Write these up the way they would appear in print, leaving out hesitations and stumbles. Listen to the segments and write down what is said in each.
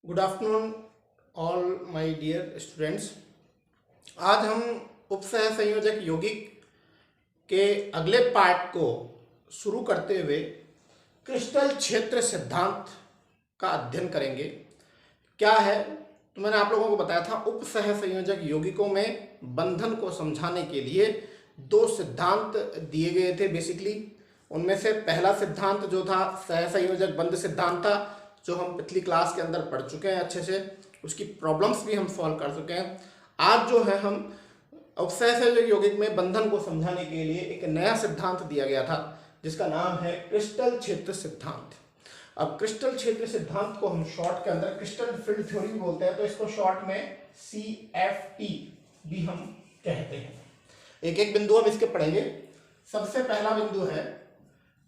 Good afternoon all my dear students. आज हम उपसह संयोजक यौगिक के अगले पार्ट को शुरू करते हुए क्रिस्टल क्षेत्र सिद्धांत का अध्ययन करेंगे। क्या है तो मैंने आप लोगों को बताया था, उपसह संयोजक यौगिकों में बंधन को समझाने के लिए दो सिद्धांत दिए गए थे बेसिकली। उनमें से पहला सिद्धांत जो था सहसंयोजक बंध सिद्धांत था, जो हम पिछली क्लास के अंदर पढ़ चुके हैं अच्छे से, उसकी प्रॉब्लम्स भी हम सॉल्व कर चुके हैं। आज जो है हम सहसंयोजक यौगिक में बंधन को समझाने के लिए एक नया सिद्धांत दिया गया था जिसका नाम है क्रिस्टल क्षेत्र सिद्धांत। अब क्रिस्टल क्षेत्र सिद्धांत को हम शॉर्ट के अंदर क्रिस्टल फील्ड थ्योरी बोलते हैं, तो इसको शॉर्ट में CFT भी हम कहते हैं। एक एक बिंदु हम इसके पढ़ेंगे। सबसे पहला बिंदु है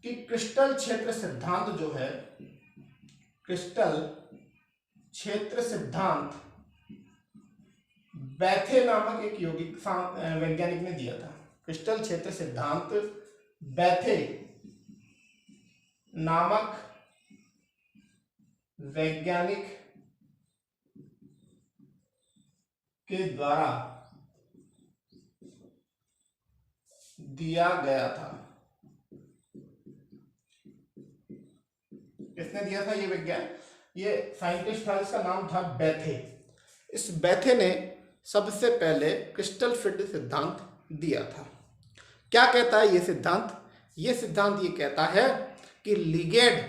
कि क्रिस्टल क्षेत्र सिद्धांत जो है, क्रिस्टल क्षेत्र सिद्धांत बैथे नामक एक यौगिक वैज्ञानिक ने दिया था। क्रिस्टल क्षेत्र सिद्धांत बैथे नामक वैज्ञानिक के द्वारा दिया गया था। किसने दिया था ये विज्ञान? ये साइंटिस्ट था, इसका नाम था बैथे। इस बैथे ने सबसे पहले क्रिस्टल फील्ड सिद्धांत दिया था। क्या कहता है ये सिद्धांत? ये सिद्धांत ये कहता है कि लिगेंड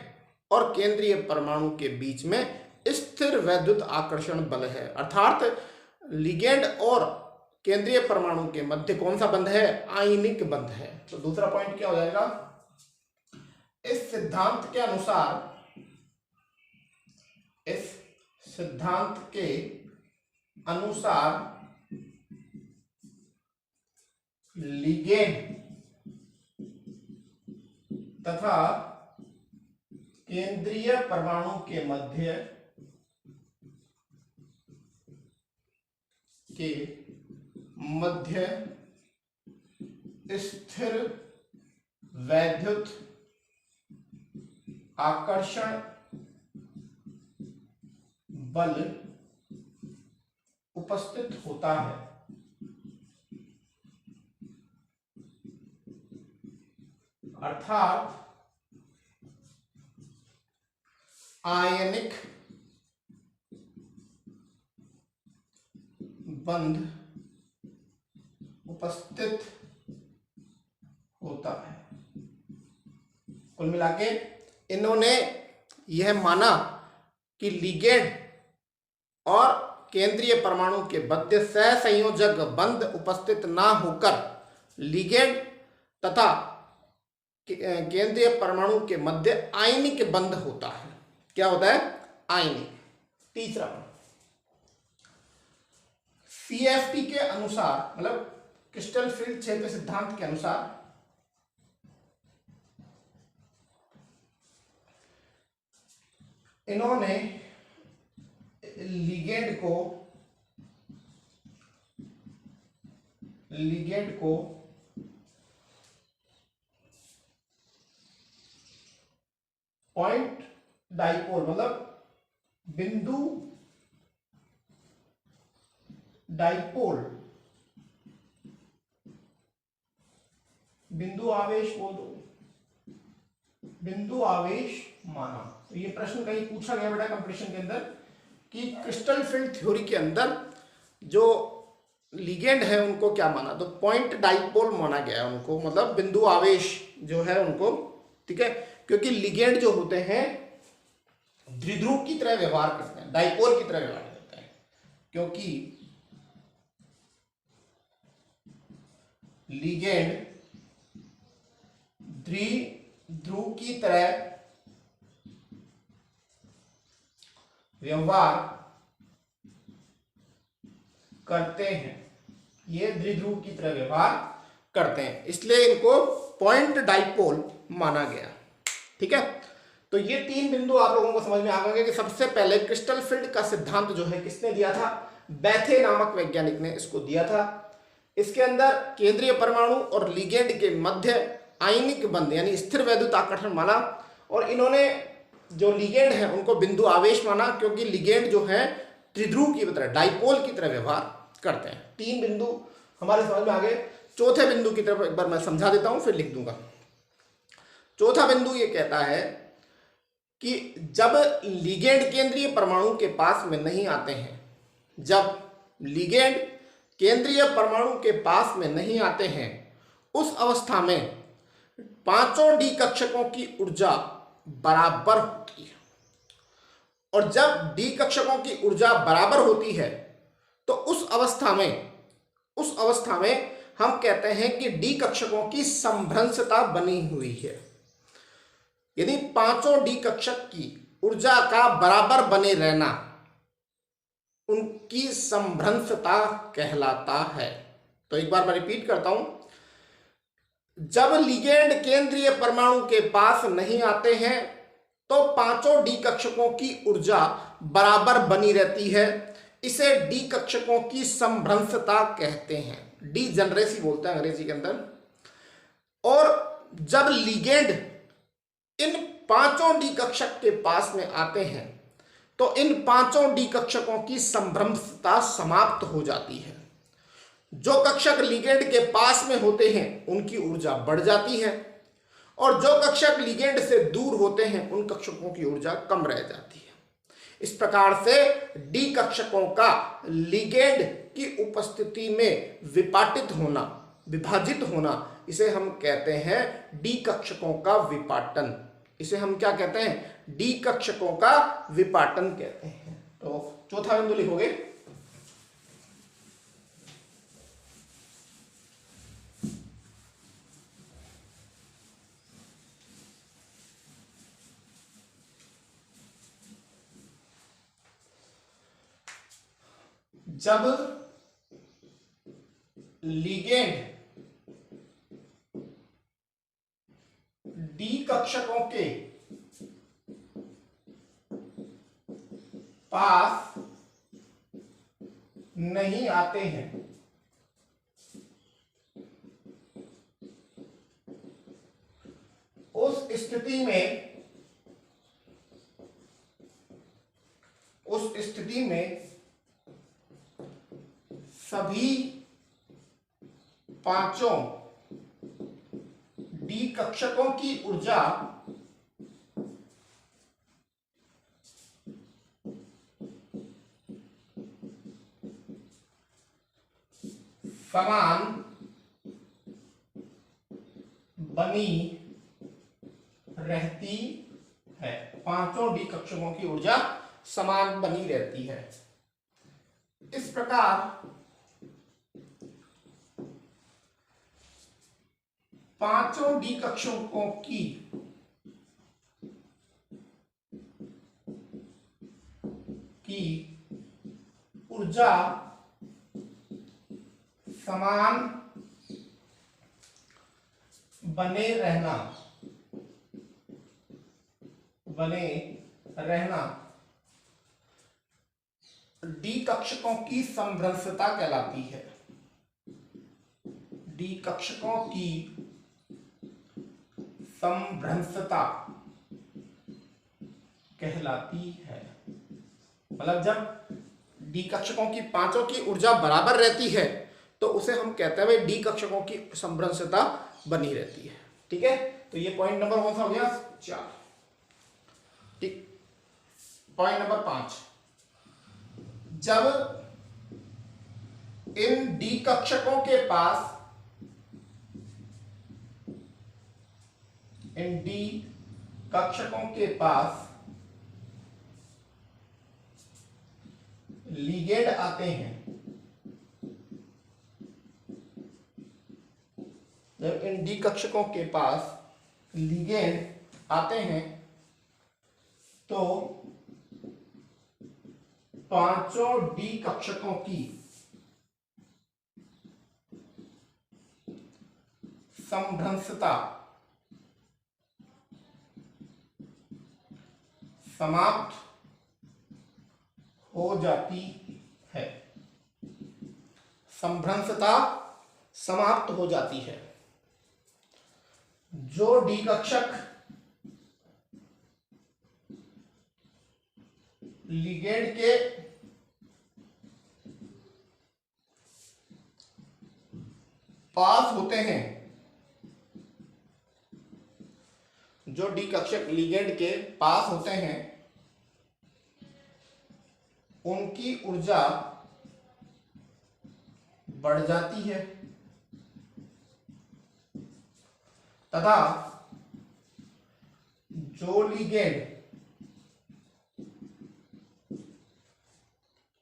और केंद्रीय परमाणु के बीच में स्थिर वैद्युत आकर्षण बल है। अर्थात लिगेंड और केंद्रीय परमाणु के मध्य कौन सा बंध है? आयनिक बंध है। तो दूसरा पॉइंट क्या हो जाएगा? इस सिद्धांत के अनुसार, इस सिद्धांत के अनुसार लिगेंड तथा केंद्रीय परमाणु के मध्य स्थिर वैद्युत आकर्षण बल उपस्थित होता है। अर्थात आयनिक बंध उपस्थित होता है। कुल मिलाके इन्होंने यह माना कि लिगेंड और केंद्रीय परमाणु के मध्य सहसंयोजक बंध उपस्थित ना होकर लिगेंड तथा केंद्रीय परमाणु के मध्य आयनिक बंध होता है। क्या होता है? आयनिक। तीसरा, CFT के अनुसार, मतलब क्रिस्टल फील्ड क्षेत्र सिद्धांत के अनुसार, इन्होंने लिगेंड को पॉइंट डाइपोल, मतलब बिंदु डाइपोल, बिंदु आवेश बोल दो, बिंदु आवेश माना। तो ये प्रश्न कहीं पूछा गया बेटा कंपटीशन के अंदर कि क्रिस्टल फील्ड थ्योरी के अंदर जो लिगेंड है उनको क्या माना? तो पॉइंट डाइपोल माना गया है उनको, मतलब बिंदु आवेश जो है उनको, ठीक है, क्योंकि लिगेंड जो होते हैं द्विध्रुव की तरह व्यवहार करते हैं, डाइपोल की तरह व्यवहार करते हैं, क्योंकि लिगेंड द्विध्रुव की तरह व्यवहार करते हैं, ये द्विध्रुव की तरह व्यवहार करते हैं, इसलिए इनको पॉइंट डाइपोल माना गया। ठीक है, तो ये तीन बिंदु आप लोगों को समझ में आ गए कि सबसे पहले क्रिस्टल फील्ड का सिद्धांत जो है किसने दिया था? बैथे नामक वैज्ञानिक ने इसको दिया था। इसके अंदर केंद्रीय परमाणु और लिगेंड के मध्य आयनिक बंध यानी स्थिर वैद्युत आकर्षण माना, और इन्होंने जो लिगेंड है उनको बिंदु आवेश माना, क्योंकि लिगेंड जो है त्रिध्रुव की तरह, डाइपोल की तरह व्यवहार करते हैं। 3 बिंदु हमारे समझ में आ गए। चौथे बिंदु की तरफ एक बार मैं समझा देता हूं, फिर लिख दूंगा। चौथा बिंदु ये कहता है कि जब लिगेंड केंद्रीय परमाणु के पास में नहीं आते हैं, जब लिगेंड केंद्रीय परमाणु के पास में नहीं आते हैं, उस अवस्था में पांचों डी कक्षकों की ऊर्जा बराबर होती है। और जब डी कक्षकों की ऊर्जा बराबर होती है तो उस अवस्था में हम कहते हैं कि डी कक्षकों की समभ्रंशता बनी हुई है। यदि पांचों डी कक्षक की ऊर्जा का बराबर बने रहना उनकी समभ्रंशता कहलाता है। तो एक बार मैं रिपीट करता हूं, जब लिगेंड केंद्रीय परमाणु के पास नहीं आते हैं तो पांचों डी कक्षकों की ऊर्जा बराबर बनी रहती है। इसे डी कक्षकों की समभ्रंशता कहते हैं, डीजनरेसी बोलते हैं अंग्रेजी के अंदर। और जब लिगेंड इन पांचों डी कक्षक के पास में आते हैं तो इन पांचों डी कक्षकों की समभ्रंशता समाप्त हो जाती है। जो कक्षक लिगेंड के पास में होते हैं उनकी ऊर्जा बढ़ जाती है, और जो कक्षक लिगेंड से दूर होते हैं उन कक्षकों की ऊर्जा कम रह जाती है। इस प्रकार से डी कक्षकों का लिगेंड की उपस्थिति में विपाटित होना, विभाजित होना, इसे हम कहते हैं डी कक्षकों का विपाटन। इसे हम क्या कहते हैं? डी कक्षकों का विपाटन कहते हैं। तो चौथा बिंदु लिखोगे, जब लिगेंड डी कक्षकों के पास नहीं आते हैं उस स्थिति में सभी पांचों डी कक्षकों की ऊर्जा समान बनी रहती है। पांचों डी कक्षकों की ऊर्जा समान बनी रहती है। इस प्रकार पांचों डी कक्षकों की ऊर्जा समान बने रहना डी कक्षकों की समभ्रंशता कहलाती है। डी कक्षकों की समभ्रंशता कहलाती है। मतलब जब डी कक्षकों की पांचों की ऊर्जा बराबर रहती है तो उसे हम कहते हैं भाई डी कक्षकों की समभ्रंशता बनी रहती है। ठीक है, तो ये पॉइंट नंबर कौन सा हो गया? 4। ठीक, पॉइंट नंबर 5, जब इन डी कक्षकों के पास लिगेंड आते हैं, जब इन डी कक्षकों के पास लिगेंड आते हैं तो पांचों डी कक्षकों की समभ्रंशता समाप्त हो जाती है। समभ्रंशता समाप्त हो जाती है। जो डी कक्षक लिगेंड के पास होते हैं, जो डी कक्षक लिगेंड के पास होते हैं उनकी ऊर्जा बढ़ जाती है तथा जो लिगेंड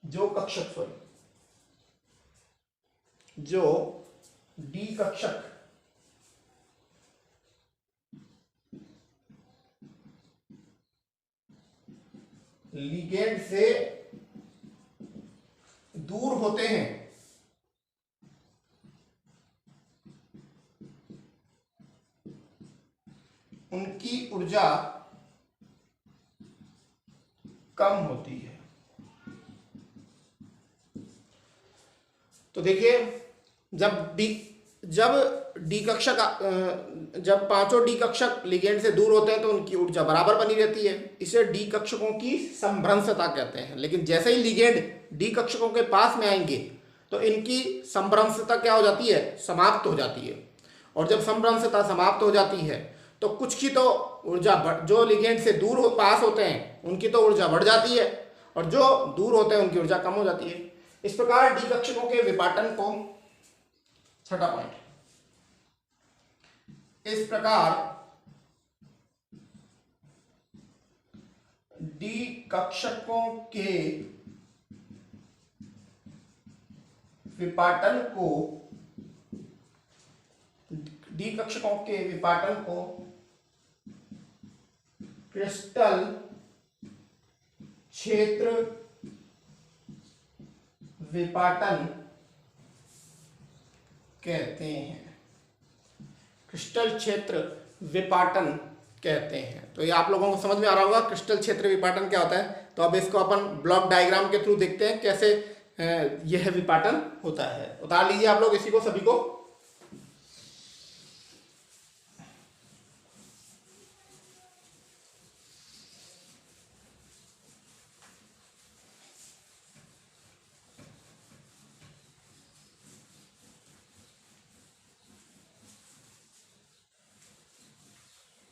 जो कक्षक सॉरी जो डी कक्षक लिगेंड से दूर होते हैं उनकी ऊर्जा कम होती है। तो देखिए जब डी कक्षक जब पांचों डी कक्षक लिगेंड से दूर होते हैं तो उनकी ऊर्जा बराबर बनी रहती है, इसे डी कक्षकों की संभ्रंशता कहते हैं। लेकिन जैसे ही लिगेंड डी कक्षकों के पास में आएंगे तो इनकी संभ्रंशता क्या हो जाती है, समाप्त हो जाती है। और जब संभ्रंशता समाप्त हो जाती है तो कुछ की तो ऊर्जा जो लिगेंड से दूर पास होते हैं उनकी तो ऊर्जा बढ़ जाती है और जो दूर होते हैं उनकी ऊर्जा कम हो जाती है। इस प्रकार डी कक्षकों के विपाटन को, छठा पॉइंट, इस प्रकार डी कक्षकों के विपाटन को क्रिस्टल क्षेत्र विपाटन कहते हैं। क्रिस्टल क्षेत्र विपाटन कहते हैं। तो ये आप लोगों को समझ में आ रहा होगा क्रिस्टल क्षेत्र विपाटन क्या होता है। तो अब इसको अपन ब्लॉक डायग्राम के थ्रू देखते हैं कैसे यह विपाटन होता है। उतार लीजिए आप लोग इसी को, सभी को।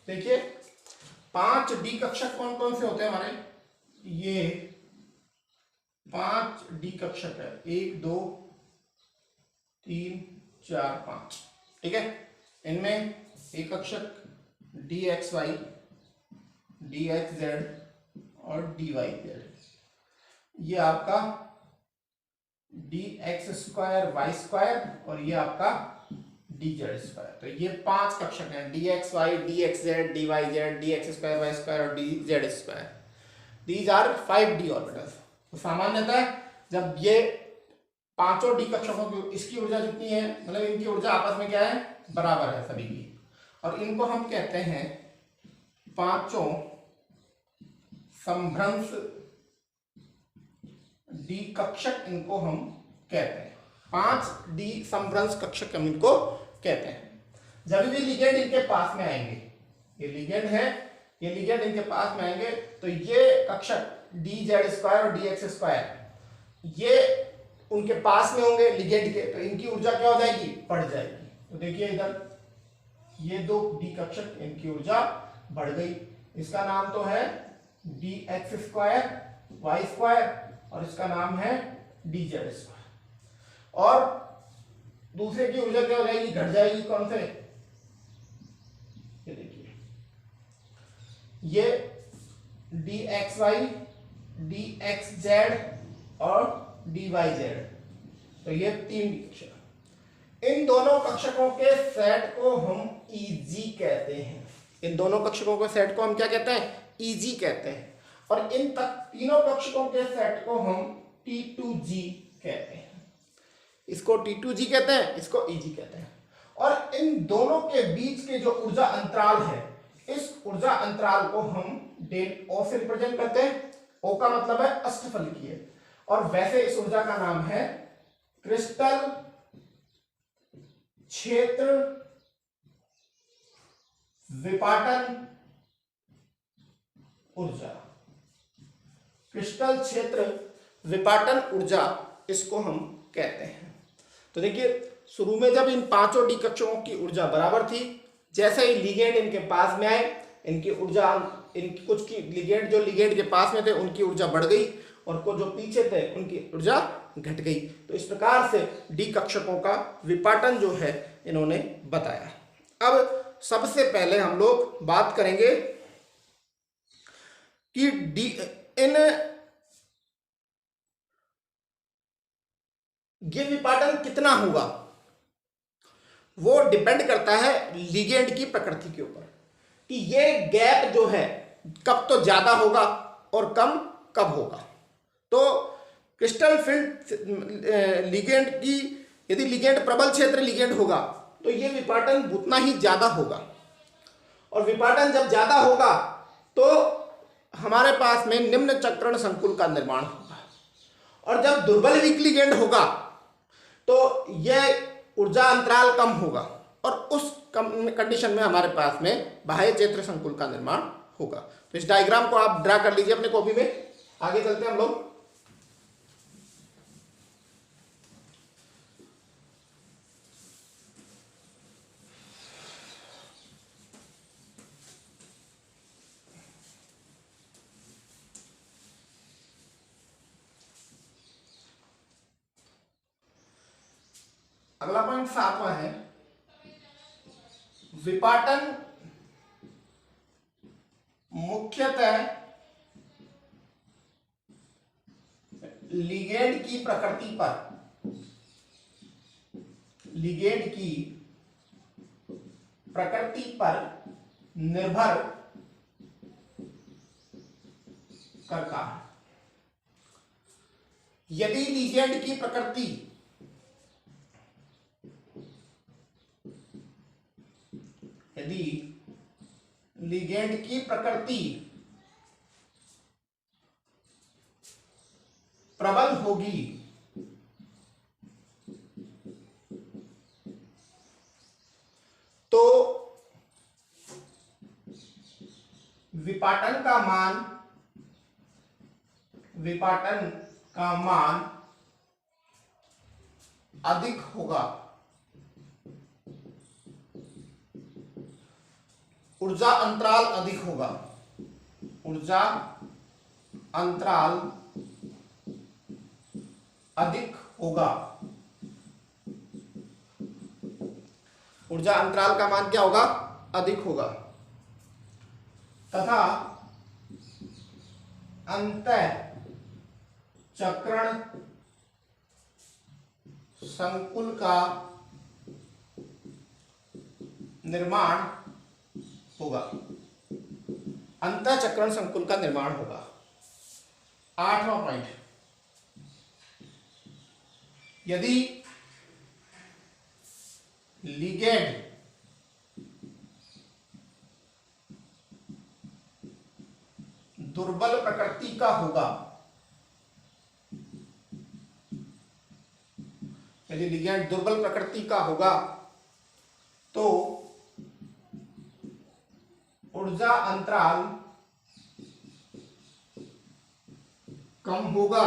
देखिए 5 डी कक्षक कौन कौन से होते हैं हमारे, ये 5 डी कक्षक है, 1 2 3 4 5, ठीक है। इनमें एक कक्षक D x Y, D x Z और डी वाई जेड। ये आपका D x square Y square और ये आपका डी जेड स्क्वायर। तो ये 5 कक्षक हैं, D x Y, D x Z, D Y Z, D x square Y square और D Z square. These are 5 D orbitals. तो सामान्यतः जब ये पांचों डी कक्षकों की इसकी ऊर्जा जितनी है, मतलब इनकी ऊर्जा आपस में क्या है, बराबर है सभी की, और इनको हम कहते हैं पांचों संभ्रंश डी कक्षक, इनको हम कहते हैं 5 डी संभ्रंश कक्षक हम इनको कहते हैं। जब भी लिगेंड इनके पास में आएंगे, ये लिगेंड है, ये लिगेंड इनके पास में आएंगे तो ये कक्षक डी जेड स्क्वायर और डी एक्स स्क्वायर ये उनके पास में होंगे लिगेंड के, तो इनकी ऊर्जा क्या हो जाएगी, बढ़ जाएगी। तो देखिए इधर ये 2 डी कक्षक, इनकी ऊर्जा बढ़ गई। इसका नाम तो है d x square Y square और इसका नाम है डी जेड स्क्वायर। और दूसरे की ऊर्जा क्या हो जाएगी, घट जाएगी। कौन से, ये देखिए ये d x Y, D x Z और डी वाई जेड, तो ये 3 कक्षक। इन दोनों कक्षकों के सेट को हम ईजी कहते हैं। इन दोनों कक्षकों के सेट को हम क्या कहते हैं, ईजी कहते हैं। और इन तीनों कक्षकों के सेट को हम T2G कहते हैं। इसको T2G कहते हैं, इसको EG कहते हैं। और इन दोनों के बीच के जो ऊर्जा अंतराल है, इस ऊर्जा अंतराल को हम डेल O से रिप्रेजेंट करते हैं। O का मतलब है अष्टफलकीय, और वैसे इस ऊर्जा का नाम है क्रिस्टल क्षेत्र विपाटन ऊर्जा। क्रिस्टल क्षेत्र विपाटन ऊर्जा इसको हम कहते हैं। तो देखिए शुरू में जब इन पांचों डी कक्षकों की ऊर्जा बराबर थी, जैसे ही लिगेंड इनके पास में आए, इनकी ऊर्जा, इनकी कुछ की लिगेंड, जो लिगेंड के पास में थे उनकी ऊर्जा बढ़ गई और कुछ जो पीछे थे उनकी ऊर्जा घट गई। तो इस प्रकार से डी कक्षकों का विपाटन जो है इन्होंने बताया। अब सबसे पहले हम लोग बात करेंगे कि ये विपाटन कितना होगा। वो डिपेंड करता है लिगेंड की प्रकृति के ऊपर कि ये गैप जो है कब तो ज्यादा होगा और कम कब होगा। तो क्रिस्टल फील्ड लिगेंड की, यदि लिगेंड प्रबल क्षेत्र लिगेंड होगा तो ये विपाटन उतना ही ज्यादा होगा, और विपाटन जब ज्यादा होगा तो हमारे पास में निम्न चक्रण संकुल का निर्माण होगा। और जब दुर्बल वीक लिगेंड होगा तो यह ऊर्जा अंतराल कम होगा और उस कंडीशन में हमारे पास में बाह्य क्षेत्र संकुल का निर्माण होगा। तो इस डायग्राम को आप ड्रा कर लीजिए अपने कॉपी में। आगे चलते हैं हम लोग। अगला पॉइंट 7वां है, विपाटन मुख्यतः लिगेंड की प्रकृति पर, लिगेंड की प्रकृति पर निर्भर करता है। यदि लिगेंड की प्रकृति लिगेंड की प्रकृति प्रबल होगी तो विपाटन का मान अधिक होगा, ऊर्जा अंतराल अधिक होगा, ऊर्जा अंतराल अधिक होगा। ऊर्जा अंतराल का मान क्या होगा? अधिक होगा। तथा अंतः चक्रण संकुल का निर्माण होगा, अंतःचक्रण संकुल का निर्माण होगा। 8वां पॉइंट, यदि लिगेंड दुर्बल प्रकृति का होगा, यदि लिगेंड दुर्बल प्रकृति का होगा तो ऊर्जा अंतराल कम होगा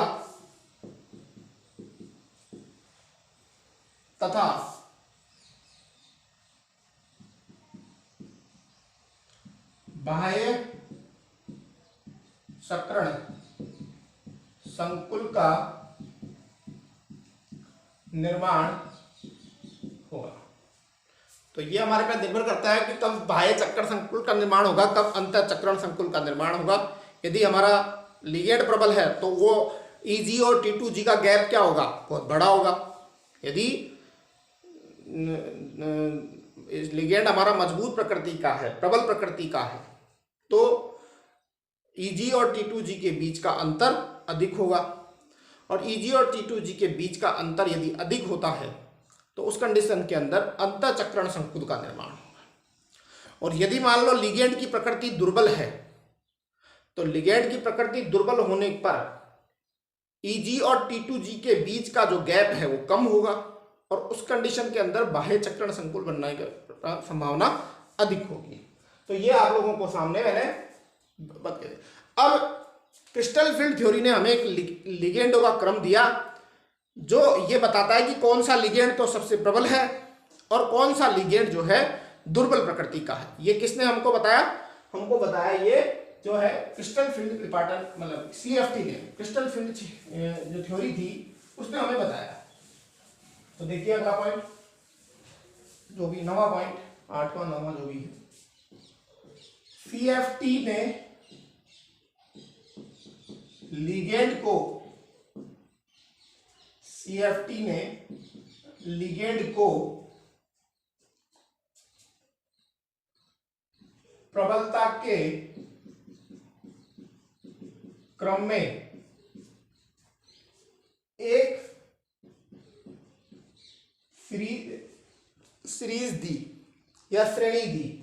तथा बाह्य चक्रण संकुल का निर्माण होगा। तो ये हमारे पे निर्भर करता है कि कब बाह्य चक्रण संकुल का निर्माण होगा, कब अंतर चक्रण संकुल का निर्माण होगा। यदि हमारा लिगेंड प्रबल है तो वो Eg और T2G का गैप क्या होगा? बहुत बड़ा होगा। यदि लिगेंड हमारा मजबूत प्रकृति का है, प्रबल प्रकृति का है, तो Eg और T2G के बीच का अंतर अधिक होगा। और Eg और T2G के बीच का अंतर यदि अधिक होता है तो उस कंडीशन के अंदर अंतःचक्रण संकुल का निर्माण होगा। और यदि मान लो लिगेंड की प्रकृति दुर्बल है तो लिगेंड की प्रकृति दुर्बल होने पर Eg और T2G के बीच का जो गैप है वो कम होगा और उस कंडीशन के अंदर बाह्य चक्रण संकुल बनने की संभावना अधिक होगी। तो ये आप लोगों को सामने मैंने बता दिया। अब क्रिस्टल फील्ड थ्योरी ने हमें एक लिगेंडों का क्रम दिया जो ये बताता है कि कौन सा लिगेंड तो सबसे प्रबल है और कौन सा लिगेंड जो है दुर्बल प्रकृति का है। ये किसने हमको बताया? हमको बताया ये जो है क्रिस्टल फील्ड रिपार्टन मतलब सीएफटी ने, क्रिस्टल फील्ड जो थ्योरी थी उसने हमें बताया। तो देखिए अगला पॉइंट, जो भी 9वां पॉइंट, 8वां 9वां जो भी है, सीएफटी ने लिगेंड को, सीएफटी ने लिगेंड को प्रबलता के क्रम में एक सीरीज दी या श्रेणी दी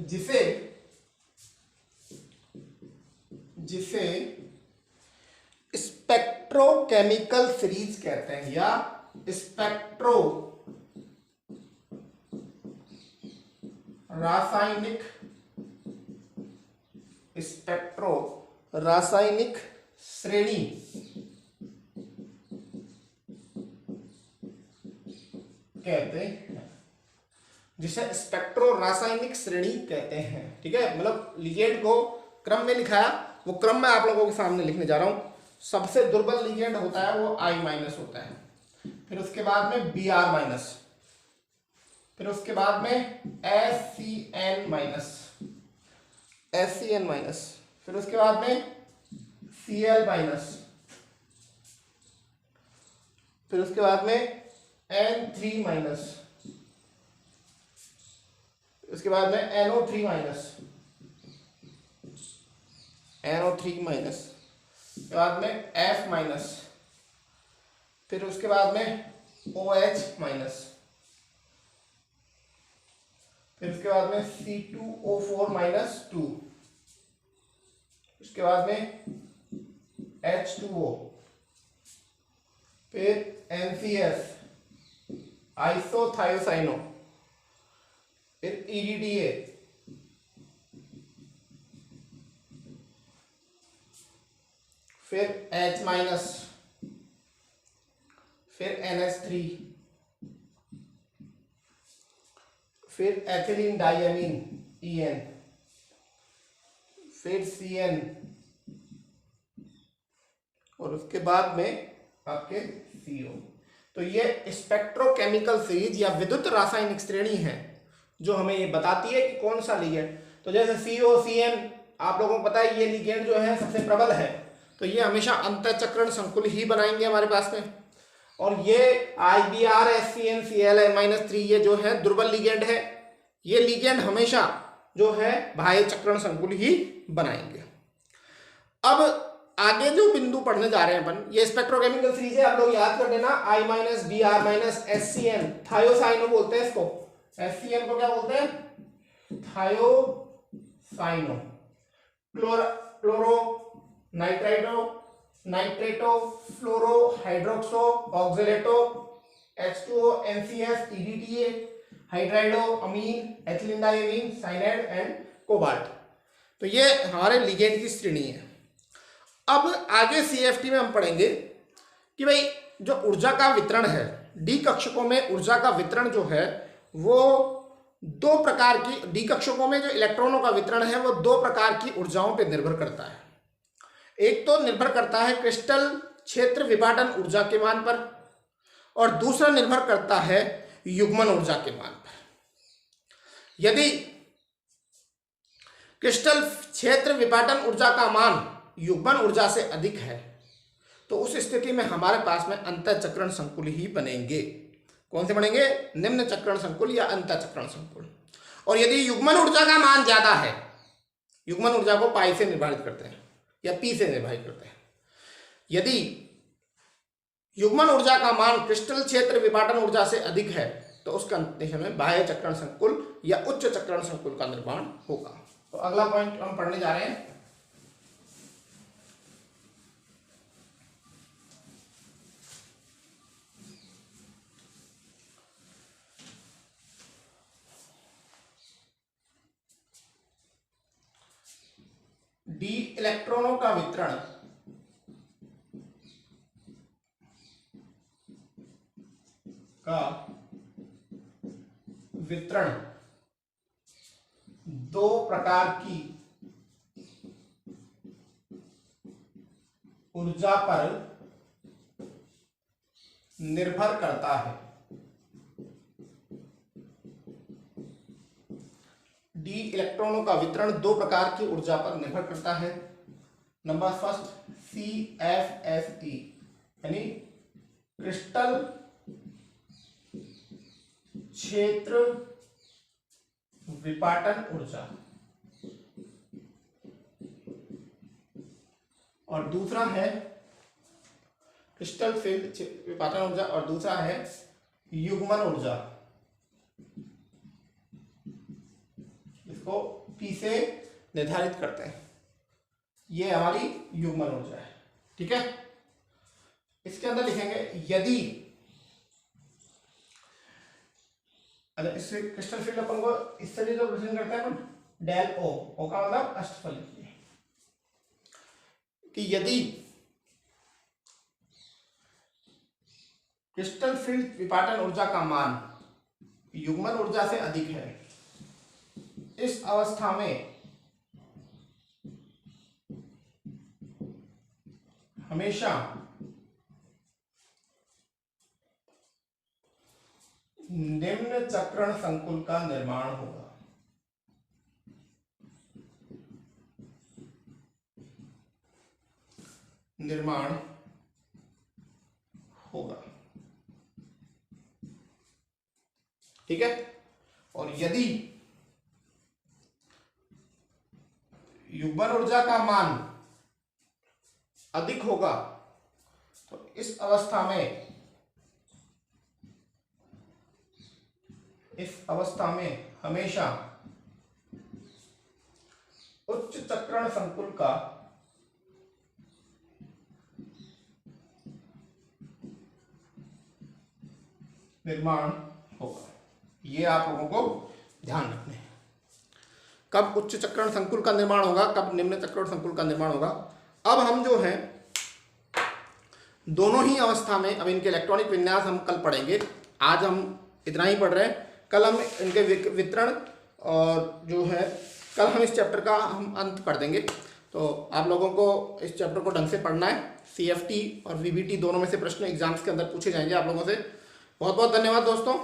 जिसे जिसे स्पेक्ट्रोकेमिकल सीरीज कहते हैं या स्पेक्ट्रो रासायनिक श्रेणी कहते हैं, जिसे स्पेक्ट्रो रासायनिक श्रेणी कहते हैं। ठीक है, मतलब लिगेंड को क्रम में लिखाया, वो क्रम मैं आप लोगों के सामने लिखने जा रहा हूं। सबसे दुर्बल लिगेंड होता है वो I- होता है, फिर उसके बाद में Br-, फिर उसके बाद में SCN-, फिर उसके बाद में Cl-, फिर उसके बाद में N3-, उसके बाद में NO3-, के बाद में F-, फिर उसके बाद में OH-, फिर उसके बाद में C2O4-2, उसके बाद में H2O, फिर NCS आइसोथायोसाइनो, फिर EDTA, फिर H-, फिर NH3, फिर एथिलीन डाइअमीन EN, फिर CN, और उसके बाद में आपके CO। तो ये स्पेक्ट्रोकेमिकल सीरीज या विद्युत रासायनिक श्रेणी है जो हमें ये बताती है कि कौन सा लिगेंड, तो जैसे CO CN आप लोगों को पता है ये लिगेंड जो है सबसे प्रबल है, तो ये हमेशा अंतःचक्रण संकुल ही बनाएंगे हमारे पास में। और ये IBr SCN Cl-3 ये जो है दुर्बल लिगेंड है, ये लिगेंड हमेशा जो है बाह्य चक्रण संकुल ही बनाएंगे। अब आगे जो बिंदु पढ़ने जा रहे हैं अपन, ये स्पेक्ट्रोकेमिकल सीरीज है, आप लोग याद कर लेना I- Br- SCN, थायोसाइनो बोलते हैं इसको, SCN को क्या बोलते हैं? Thiocyanato, chloro nitrato fluoro hydroxo oxalato H2O NCS EDTA hydrido amine ethylene diamine cyanide and cobalt. तो ये हमारे लिगेंड की श्रेणी है। अब आगे CFT में हम पढ़ेंगे कि भाई जो ऊर्जा का वितरण है, डी कक्षकों में ऊर्जा का वितरण जो है वो दो प्रकार की, डी कक्षकों में जो इलेक्ट्रॉनों का वितरण है वो दो प्रकार की ऊर्जाओं पर निर्भर करता है। एक तो निर्भर करता है क्रिस्टल क्षेत्र विभाजन ऊर्जा के मान पर, और दूसरा निर्भर करता है युग्मन ऊर्जा के मान पर। यदि क्रिस्टल क्षेत्र विभाजन ऊर्जा का मान युग्मन ऊर्जा से अधिक है तो उस स्थिति में हमारे पास में अंतःचक्रण संकुल ही बनेंगे। कौन से बनेंगे? निम्न चक्रण संकुल या अंतःचक्रण संकुल। और यदि युग्मन ऊर्जा का मान ज्यादा है, युग्मन ऊर्जा को पाई से निर्धारित करते हैं या पी से निर्धारित करते हैं, यदि युग्मन ऊर्जा का मान क्रिस्टल क्षेत्र विभाजन ऊर्जा से अधिक है तो उस कंडीशन में बाह्य चक्रण संकुल या उच्च चक्रण संकुल का निर्माण होगा। तो अगला पॉइंट हम पढ़ने जा रहे हैं, डी इलेक्ट्रॉनों का वितरण दो प्रकार की ऊर्जा पर निर्भर करता है। डी इलेक्ट्रॉनों का वितरण दो प्रकार की ऊर्जा पर निर्भर करता है। नंबर फर्स्ट CFSE यानी क्रिस्टल क्षेत्र विपाटन ऊर्जा, और दूसरा है क्रिस्टल फील्ड विपाटन ऊर्जा, और दूसरा है युग्मन ऊर्जा। इसको P से निर्धारित करते हैं। ये हमारी युग्मन ऊर्जा है। ठीक है, इसके अंदर लिखेंगे यदि, अगर इससे क्रिस्टल फील्ड अपन को इससे भी जो रिप्रेजेंट करते हैं अपन डेल ओ का मतलब अष्टफल, कि यदि क्रिस्टल फील्ड विपाटन ऊर्जा का मान युग्मन ऊर्जा से अधिक है, इस अवस्था में हमेशा निम्न चक्रण संकुल का निर्माण होगा। ठीक है, और यदि युग्मन ऊर्जा का मान अधिक होगा तो इस अवस्था में हमेशा उच्च चक्रण संकुल का निर्माण होगा। ये आप लोगों को ध्यान रखना है, कब उच्च चक्रण संकुल का निर्माण होगा, कब निम्न चक्रण संकुल का निर्माण होगा। अब हम जो है दोनों ही अवस्था में, अब इनके इलेक्ट्रॉनिक विन्यास हम कल पढ़ेंगे। आज हम इतना ही पढ़ रहे हैं, कल हम इनके वितरण और जो है कल हम इस चैप्टर का हम अंत कर देंगे। तो आप लोगों को इस चैप्टर को ढंग से पढ़ना है। CFT और VBT दोनों में से प्रश्न एग्जाम्स के अंदर पूछे जाएंगे आप लोगों से। बहुत बहुत धन्यवाद दोस्तों।